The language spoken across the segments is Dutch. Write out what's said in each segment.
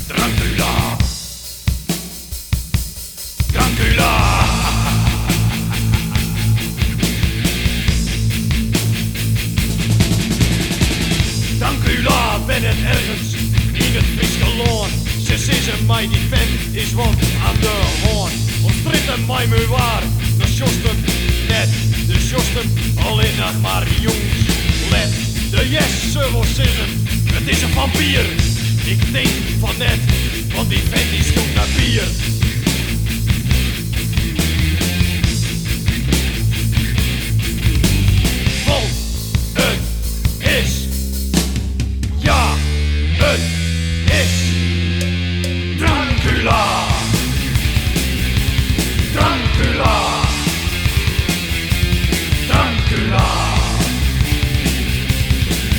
Dracula, Dracula. Dracula ben het ergens in het Friesland. Ze zeggen mij die vent is wat aan de hand. Omstritten mij me waar, de sjosten net, de sjosten alleen nog maar jongens. Let, de yes ze wil zeggen, het is een vampier. Ik denk van net, want die vent die stonk naar bier. Want het is, ja, het is Dracula. Dracula. Dracula.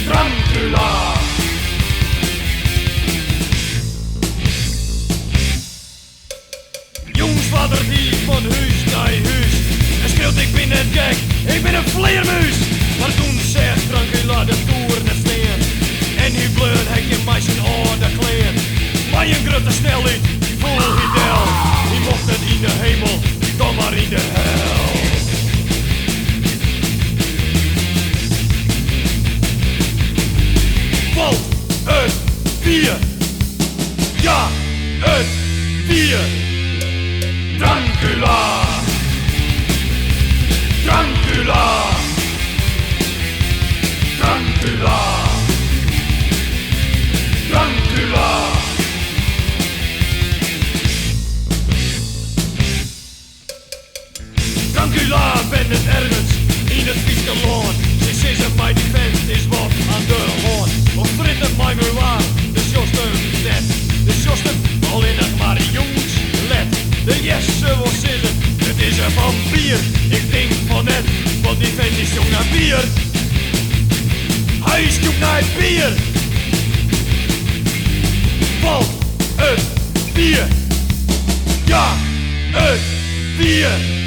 Dracula. Jongensvader die van huis naar huis en schreeuwt ik ben net gek, ik ben een vleermuis. Maar toen zegt Dracula de toer net steen en nu bleun hek je mij zijn orde klein. Maar een grote snelheid, vol gedel, die mocht het in de hemel, dan maar in de hel. Valt het bier, ja, het bier. Dracula. Dracula. Dracula. Dracula. Dracula ben het ergens in het Friesland. Ze zeggen mij die vent is wat aan de hand. Of dritten mij me waar, de sjosten net. De sjosten alleen nog maar jongens. Let, de yes ze wil zeggen, het is een vampier. Ik denk van net, want die vent is jong naar bier. Hij is jong naar bier. Valt het bier. Ja, het bier.